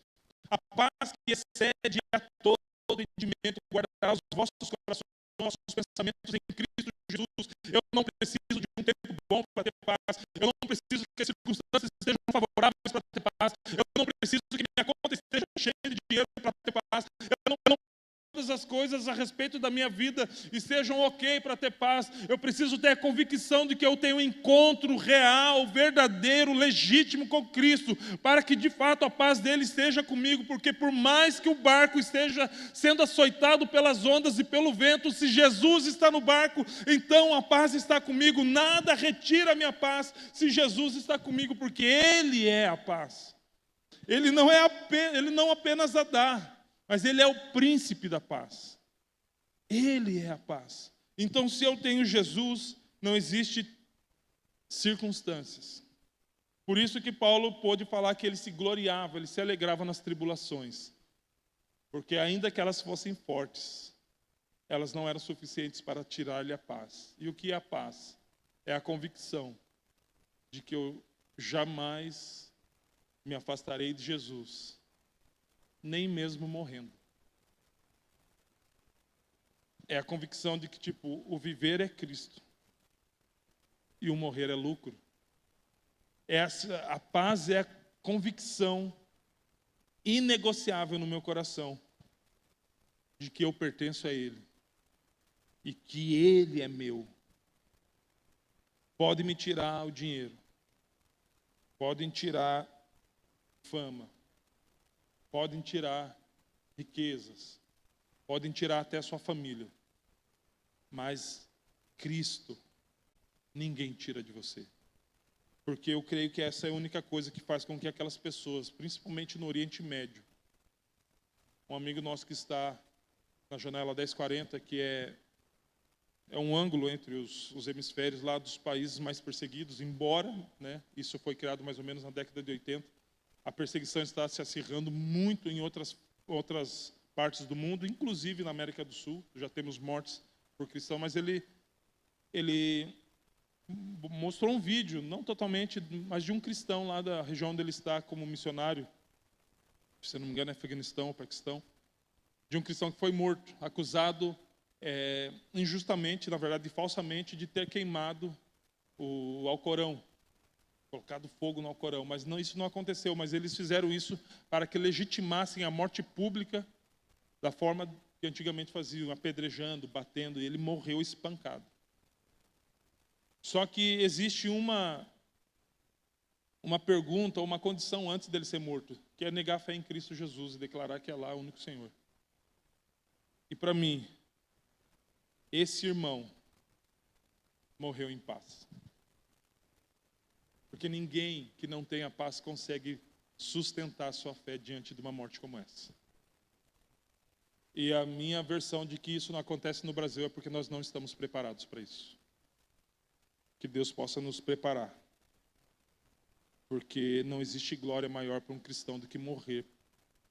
A paz que excede a todo entendimento guardará os vossos corações, os vossos pensamentos em Cristo Jesus. Eu não preciso de um tempo bom para ter paz. Eu não preciso que as circunstâncias estejam favoráveis para ter paz. Eu não preciso que minha conta esteja cheia de dinheiro para ter paz. Eu não todas as coisas a respeito da minha vida estejam ok para ter paz. Eu preciso ter a convicção de que eu tenho um encontro real, verdadeiro, legítimo com Cristo, para que de fato a paz dele esteja comigo, porque por mais que o barco esteja sendo açoitado pelas ondas e pelo vento, se Jesus está no barco, então a paz está comigo. Nada retira a minha paz se Jesus está comigo, porque Ele é a paz. Ele não apenas a dá, mas Ele é o príncipe da paz. Ele é a paz. Então, se eu tenho Jesus, não existe circunstâncias. Por isso que Paulo pôde falar que ele se gloriava, ele se alegrava nas tribulações. Porque ainda que elas fossem fortes, elas não eram suficientes para tirar-lhe a paz. E o que é a paz? É a convicção de que eu jamais me afastarei de Jesus, nem mesmo morrendo. É a convicção de que, o viver é Cristo e o morrer é lucro. A paz é a convicção inegociável no meu coração de que eu pertenço a Ele e que Ele é meu. Pode me tirar o dinheiro, podem tirar fama, podem tirar riquezas, podem tirar até a sua família, mas Cristo ninguém tira de você. Porque eu creio que essa é a única coisa que faz com que aquelas pessoas, principalmente no Oriente Médio, um amigo nosso que está na janela 1040, que é um ângulo entre os hemisférios lá dos países mais perseguidos, embora, isso foi criado mais ou menos na década de 80, a perseguição está se acirrando muito em outras partes do mundo, inclusive na América do Sul. Já temos mortes por cristão, mas ele mostrou um vídeo, não totalmente, mas de um cristão lá da região onde ele está como missionário, se não me engano é Afeganistão ou Paquistão, de um cristão que foi morto, acusado injustamente, na verdade falsamente, de ter queimado o Alcorão, colocado fogo no Alcorão, mas isso não aconteceu, mas eles fizeram isso para que legitimassem a morte pública da forma que antigamente faziam, apedrejando, batendo, e ele morreu espancado. Só que existe uma pergunta, uma condição antes dele ser morto, que é negar a fé em Cristo Jesus e declarar que Allah é o único Senhor. E para mim, esse irmão morreu em paz. Porque ninguém que não tenha paz consegue sustentar a sua fé diante de uma morte como essa. E a minha versão de que isso não acontece no Brasil é porque nós não estamos preparados para isso. Que Deus possa nos preparar. Porque não existe glória maior para um cristão do que morrer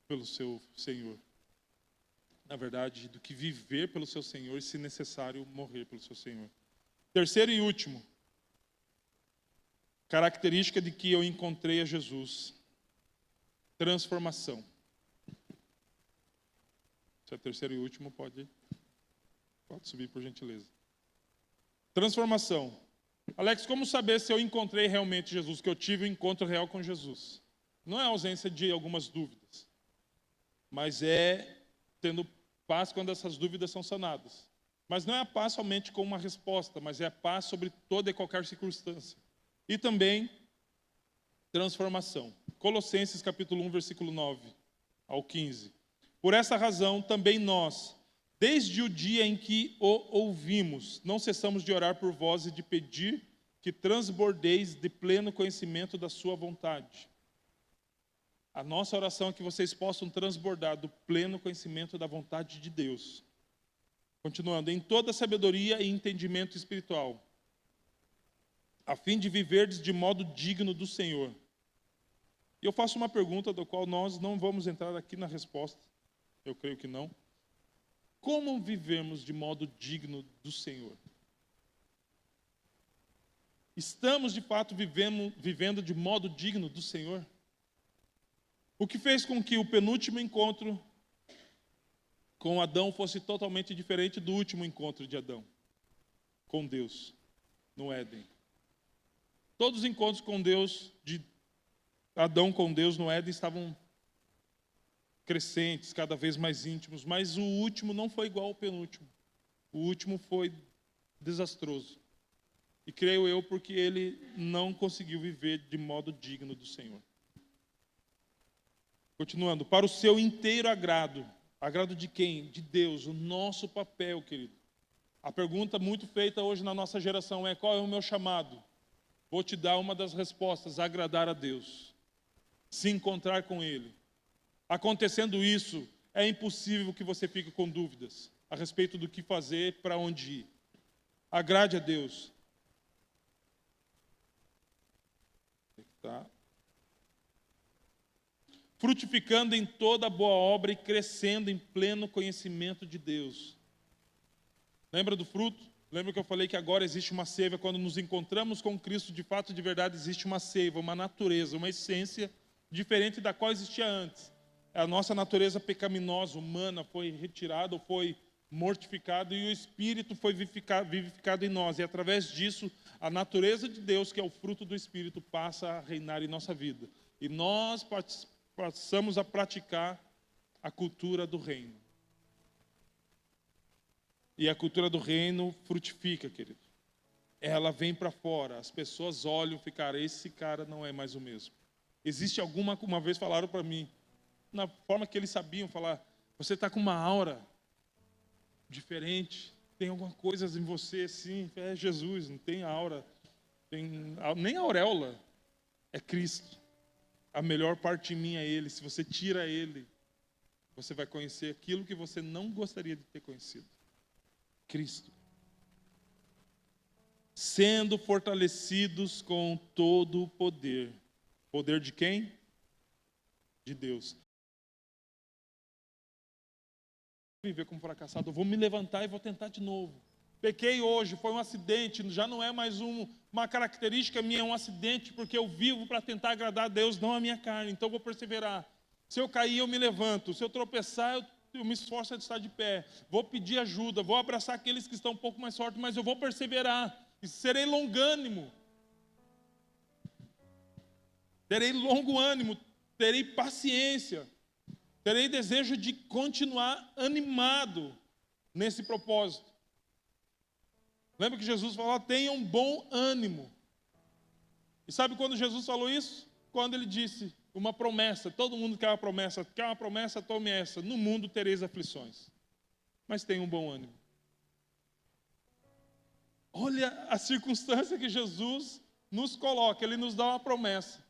pelo seu Senhor. Na verdade, do que viver pelo seu Senhor e, se necessário, morrer pelo seu Senhor. Terceiro e último. Característica de que eu encontrei a Jesus. Transformação. Se é terceiro e último, pode subir, por gentileza. Transformação. Alex, como saber se eu encontrei realmente Jesus, que eu tive um encontro real com Jesus? Não é a ausência de algumas dúvidas, mas é tendo paz quando essas dúvidas são sanadas. Mas não é a paz somente com uma resposta, mas é a paz sobre toda e qualquer circunstância. E também transformação. Colossenses capítulo 1, versículo 9 ao 15. Por essa razão, também nós, desde o dia em que o ouvimos, não cessamos de orar por vós e de pedir que transbordeis de pleno conhecimento da sua vontade. A nossa oração é que vocês possam transbordar do pleno conhecimento da vontade de Deus. Continuando, em toda sabedoria e entendimento espiritual, a fim de viverdes de modo digno do Senhor. E eu faço uma pergunta do qual nós não vamos entrar aqui na resposta. Eu creio que não. Como vivemos de modo digno do Senhor? Estamos, de fato, vivendo de modo digno do Senhor? O que fez com que o penúltimo encontro com Adão fosse totalmente diferente do último encontro de Adão com Deus, no Éden. Todos os encontros com Deus, de Adão com Deus no Éden, estavam crescentes, cada vez mais íntimos, mas o último não foi igual ao penúltimo. O último foi desastroso. E creio eu porque ele não conseguiu viver de modo digno do Senhor. Continuando, para o seu inteiro agrado. Agrado de quem? De Deus, o nosso papel, querido. A pergunta muito feita hoje na nossa geração é: qual é o meu chamado? Vou te dar uma das respostas: agradar a Deus. Se encontrar com Ele. Acontecendo isso, é impossível que você fique com dúvidas a respeito do que fazer, para onde ir. Agrade a Deus. Tá. Frutificando em toda boa obra e crescendo em pleno conhecimento de Deus. Lembra do fruto? Lembra que eu falei que agora existe uma seiva, quando nos encontramos com Cristo, de fato, de verdade, existe uma seiva, uma natureza, uma essência diferente da qual existia antes. A nossa natureza pecaminosa, humana, foi retirada, foi mortificada, e o Espírito foi vivificado em nós. E através disso, a natureza de Deus, que é o fruto do Espírito, passa a reinar em nossa vida. E nós passamos a praticar a cultura do reino. E a cultura do reino frutifica, querido. Ela vem para fora, as pessoas olham e ficam: esse cara não é mais o mesmo. Existe uma vez falaram para mim, na forma que eles sabiam falar: você está com uma aura diferente, tem alguma coisa em você assim. É Jesus, não tem aura, nem auréola, é Cristo. A melhor parte de mim é Ele. Se você tira Ele, você vai conhecer aquilo que você não gostaria de ter conhecido. Cristo. Sendo fortalecidos com todo o poder. Poder de quem? De Deus. Viver como fracassado, eu vou me levantar e vou tentar de novo. Pequei hoje, foi um acidente, já não é mais uma característica minha, é um acidente, porque eu vivo para tentar agradar a Deus, não a minha carne, então eu vou perseverar. Se eu cair, eu me levanto. Se eu tropeçar, eu me esforço a estar de pé. Vou pedir ajuda, vou abraçar aqueles que estão um pouco mais fortes, mas eu vou perseverar. E serei longânimo. Terei longo ânimo, terei paciência. Terei desejo de continuar animado nesse propósito. Lembra que Jesus falou: tenham bom ânimo. E sabe quando Jesus falou isso? Quando ele disse uma promessa. Todo mundo quer uma promessa. Quer uma promessa? Tome essa. No mundo tereis aflições, mas tenham bom ânimo. Olha a circunstância que Jesus nos coloca, Ele nos dá uma promessa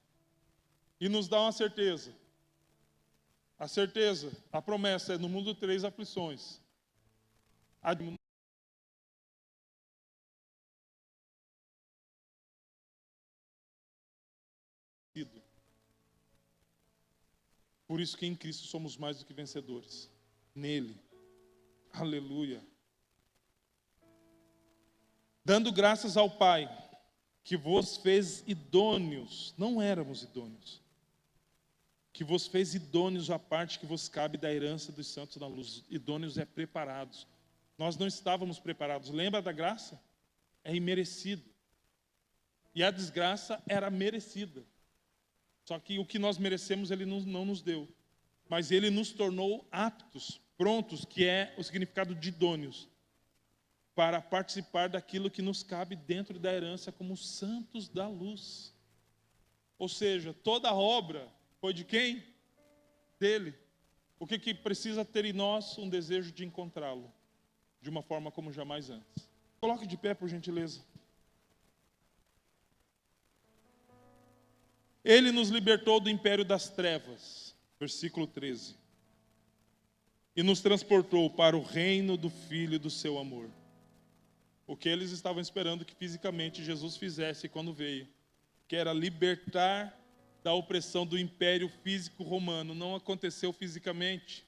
e nos dá uma certeza. A certeza, a promessa é: no mundo 3 aflições. Por isso que em Cristo somos mais do que vencedores. Nele. Aleluia. Dando graças ao Pai, que vos fez idôneos. Não éramos idôneos. Que vos fez idôneos à parte que vos cabe da herança dos santos na luz. Idôneos é preparados. Nós não estávamos preparados. Lembra da graça? É imerecido. E a desgraça era merecida. Só que o que nós merecemos, Ele não nos deu. Mas Ele nos tornou aptos, prontos, que é o significado de idôneos, para participar daquilo que nos cabe dentro da herança como santos da luz. Ou seja, toda a obra foi de quem? Dele. O que precisa ter em nós? Um desejo de encontrá-lo, de uma forma como jamais antes. Coloque de pé, por gentileza. Ele nos libertou do império das trevas, versículo 13, e nos transportou para o reino do Filho do seu amor. O que eles estavam esperando que fisicamente Jesus fizesse quando veio, que era libertar da opressão do império físico romano, não aconteceu fisicamente,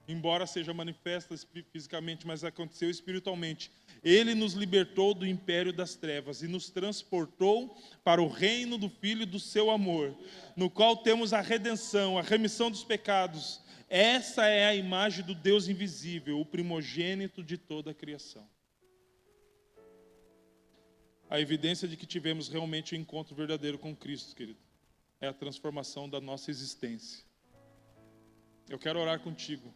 embora seja manifesta fisicamente, mas aconteceu espiritualmente. Ele nos libertou do império das trevas e nos transportou para o reino do Filho do seu amor, no qual temos a redenção, a remissão dos pecados. Essa é a imagem do Deus invisível, o primogênito de toda a criação. A evidência de que tivemos realmente um encontro verdadeiro com Cristo, querido, é a transformação da nossa existência. Eu quero orar contigo.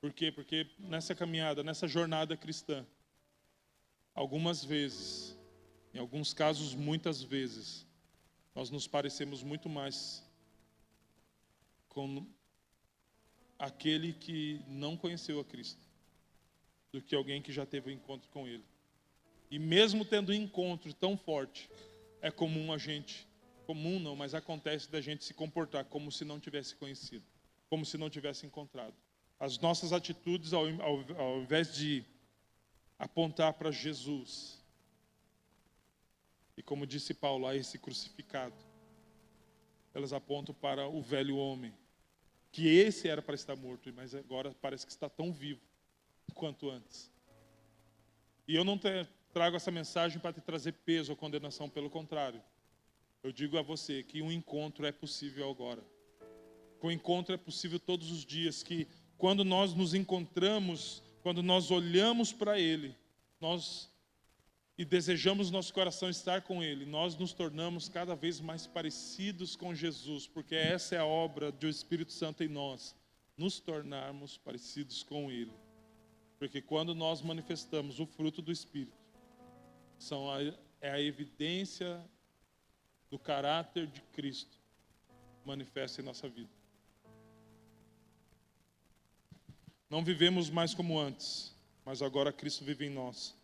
Por quê? Porque nessa caminhada, nessa jornada cristã, algumas vezes, em alguns casos, muitas vezes, nós nos parecemos muito mais com aquele que não conheceu a Cristo do que alguém que já teve um encontro com Ele. E mesmo tendo um encontro tão forte, é comum a gente, comum não, mas acontece da gente se comportar como se não tivesse conhecido, como se não tivesse encontrado. As nossas atitudes, ao invés de apontar para Jesus, e como disse Paulo, a esse crucificado, elas apontam para o velho homem, que esse era para estar morto, mas agora parece que está tão vivo quanto antes. E eu não trago essa mensagem para te trazer peso ou condenação, pelo contrário. Eu digo a você que um encontro é possível agora. Que um encontro é possível todos os dias, que quando nós nos encontramos, quando nós olhamos para Ele, e desejamos no nosso coração estar com Ele, nós nos tornamos cada vez mais parecidos com Jesus, porque essa é a obra do Espírito Santo em nós, nos tornarmos parecidos com Ele. Porque quando nós manifestamos o fruto do Espírito, é a evidência do caráter de Cristo manifesta em nossa vida. Não vivemos mais como antes, mas agora Cristo vive em nós.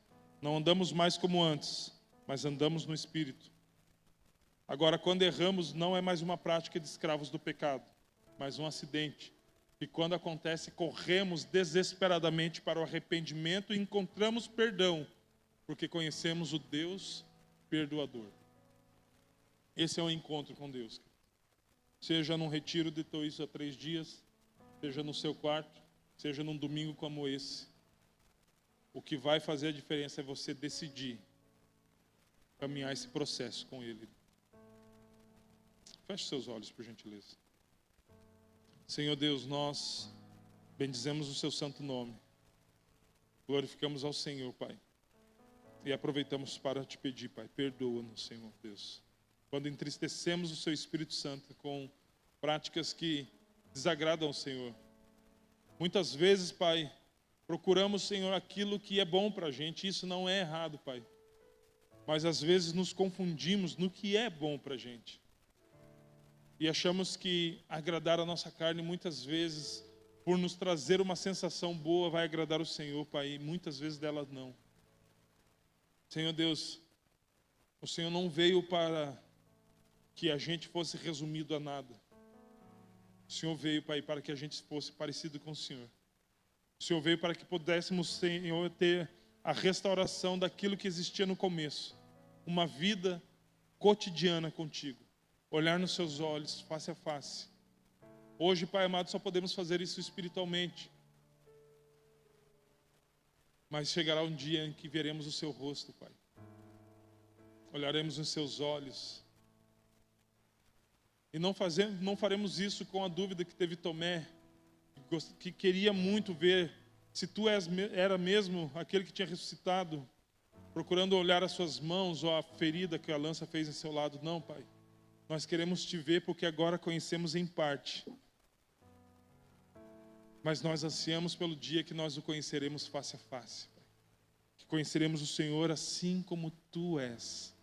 Não andamos mais como antes, mas andamos no Espírito. Agora, quando erramos, não é mais uma prática de escravos do pecado, mas um acidente. E quando acontece, corremos desesperadamente para o arrependimento e encontramos perdão, porque conhecemos o Deus perdoador. Esse é o encontro com Deus. Seja num retiro de 2 a 3 dias, seja no seu quarto, seja num domingo como esse. O que vai fazer a diferença é você decidir caminhar esse processo com Ele. Feche seus olhos, por gentileza. Senhor Deus, nós bendizemos o seu santo nome. Glorificamos ao Senhor, Pai. E aproveitamos para te pedir, Pai, perdoa-nos, Senhor Deus. Quando entristecemos o seu Espírito Santo com práticas que desagradam ao Senhor. Muitas vezes, Pai, procuramos, Senhor, aquilo que é bom para a gente. Isso não é errado, Pai. Mas às vezes nos confundimos no que é bom para a gente. E achamos que agradar a nossa carne, muitas vezes, por nos trazer uma sensação boa, vai agradar o Senhor, Pai. E muitas vezes delas não. Senhor Deus, O Senhor não veio para que a gente fosse resumido a nada. O Senhor veio, Pai, para que a gente fosse parecido com o Senhor. O Senhor veio para que pudéssemos, Senhor, ter a restauração daquilo que existia no começo. Uma vida cotidiana contigo. Olhar nos seus olhos, face a face. Hoje, Pai amado, só podemos fazer isso espiritualmente. Mas chegará um dia em que veremos o seu rosto, Pai. Olharemos nos seus olhos. E não faremos isso com a dúvida que teve Tomé, que queria muito ver se tu era mesmo aquele que tinha ressuscitado, procurando olhar as suas mãos ou a ferida que a lança fez em seu lado. Não, Pai. Nós queremos te ver porque agora conhecemos em parte. Mas nós ansiamos pelo dia que nós o conheceremos face a face, Pai. Que conheceremos o Senhor assim como tu és.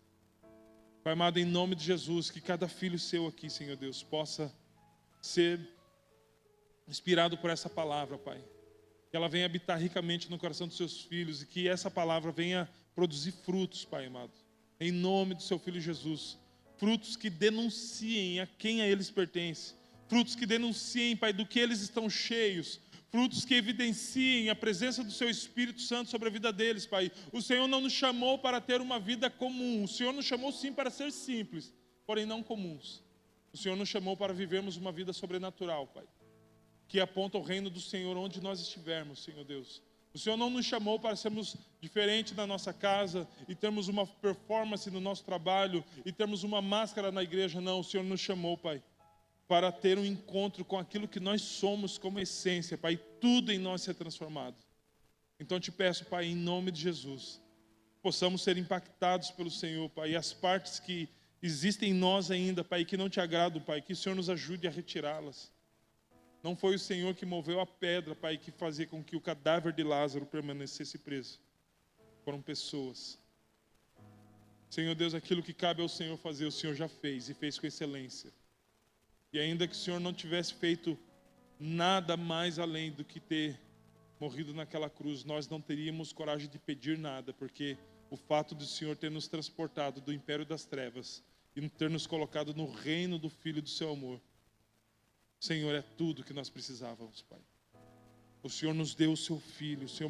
Pai amado, em nome de Jesus, que cada filho seu aqui, Senhor Deus, possa ser inspirado por essa palavra, Pai. Que ela venha habitar ricamente no coração dos seus filhos e que essa palavra venha produzir frutos, Pai amado. Em nome do seu Filho Jesus. Frutos que denunciem a quem a eles pertence. Frutos que denunciem, Pai, do que eles estão cheios. Frutos que evidenciem a presença do seu Espírito Santo sobre a vida deles, Pai. O Senhor não nos chamou para ter uma vida comum. O Senhor nos chamou sim para ser simples, porém não comuns. O Senhor nos chamou para vivermos uma vida sobrenatural, Pai. Que aponta o reino do Senhor onde nós estivermos, Senhor Deus. O Senhor não nos chamou para sermos diferentes na nossa casa e termos uma performance no nosso trabalho e termos uma máscara na igreja, não. O Senhor nos chamou, Pai, para ter um encontro com aquilo que nós somos como essência, Pai, tudo em nós ser transformado. Então te peço, Pai, em nome de Jesus, possamos ser impactados pelo Senhor, Pai, e as partes que existem em nós ainda, Pai, que não te agradam, Pai, que o Senhor nos ajude a retirá-las. Não foi o Senhor que moveu a pedra, Pai, que fazia com que o cadáver de Lázaro permanecesse preso. Foram pessoas. Senhor Deus, aquilo que cabe ao Senhor fazer, o Senhor já fez e fez com excelência. E ainda que o Senhor não tivesse feito nada mais além do que ter morrido naquela cruz, nós não teríamos coragem de pedir nada, porque o fato do Senhor ter nos transportado do império das trevas e ter nos colocado no reino do Filho do seu amor, Senhor, é tudo que nós precisávamos, Pai. O Senhor nos deu o seu Filho, o Senhor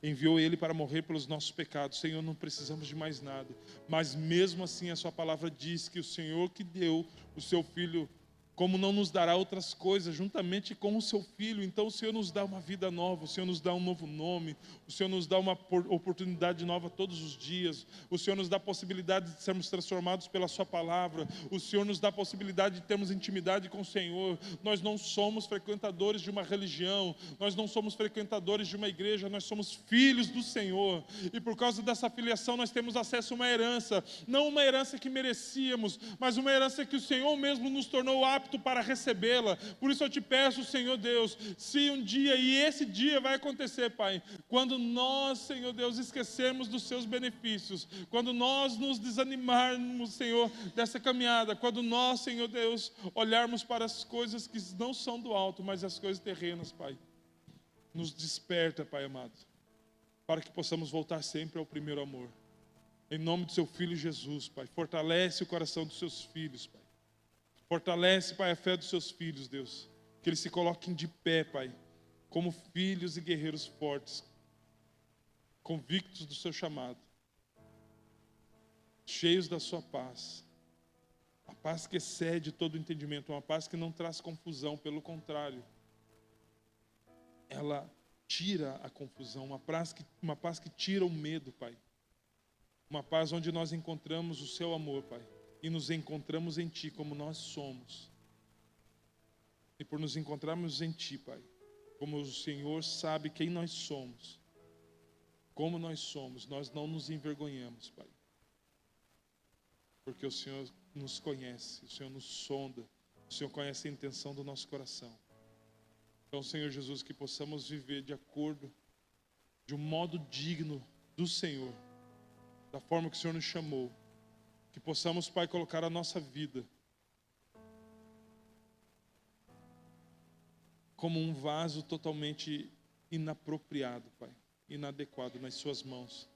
enviou Ele para morrer pelos nossos pecados. Senhor, não precisamos de mais nada. Mas mesmo assim a sua palavra diz que o Senhor que deu o seu Filho, como não nos dará outras coisas juntamente com o seu Filho? Então o Senhor nos dá uma vida nova, o Senhor nos dá um novo nome, o Senhor nos dá uma oportunidade nova todos os dias, o Senhor nos dá a possibilidade de sermos transformados pela sua palavra, o Senhor nos dá a possibilidade de termos intimidade com o Senhor. Nós não somos frequentadores de uma religião, nós não somos frequentadores de uma igreja, nós somos filhos do Senhor, e por causa dessa filiação nós temos acesso a uma herança, não uma herança que merecíamos, mas uma herança que o Senhor mesmo nos tornou apto para recebê-la. Por isso eu te peço, Senhor Deus, se um dia, e esse dia vai acontecer, Pai, quando nós, Senhor Deus, esquecermos dos seus benefícios, quando nós nos desanimarmos, Senhor, dessa caminhada, quando nós, Senhor Deus, olharmos para as coisas que não são do alto, mas as coisas terrenas, Pai, nos desperta, Pai amado, para que possamos voltar sempre ao primeiro amor. Em nome do seu Filho Jesus, Pai, fortalece o coração dos seus filhos, Pai. Fortalece, Pai, a fé dos seus filhos, Deus. Que eles se coloquem de pé, Pai, como filhos e guerreiros fortes, convictos do seu chamado, cheios da sua paz. A paz que excede todo o entendimento, uma paz que não traz confusão, pelo contrário, ela tira a confusão, uma paz que tira o medo, Pai. Uma paz onde nós encontramos o seu amor, Pai. E nos encontramos em Ti como nós somos. E por nos encontrarmos em Ti, Pai, como o Senhor sabe quem nós somos, como nós somos, nós não nos envergonhamos, Pai. Porque o Senhor nos conhece, o Senhor nos sonda, o Senhor conhece a intenção do nosso coração. Então, Senhor Jesus, que possamos viver de acordo, de um modo digno do Senhor, da forma que o Senhor nos chamou. Que possamos, Pai, colocar a nossa vida como um vaso totalmente inapropriado, Pai, inadequado nas suas mãos.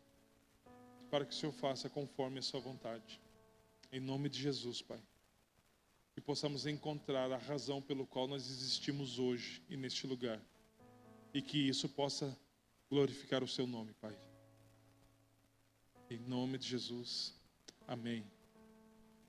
para que o Senhor faça conforme a sua vontade. Em nome de Jesus, Pai. Que possamos encontrar a razão pelo qual nós existimos hoje e neste lugar. E que isso possa glorificar o seu nome, Pai. Em nome de Jesus. Amém.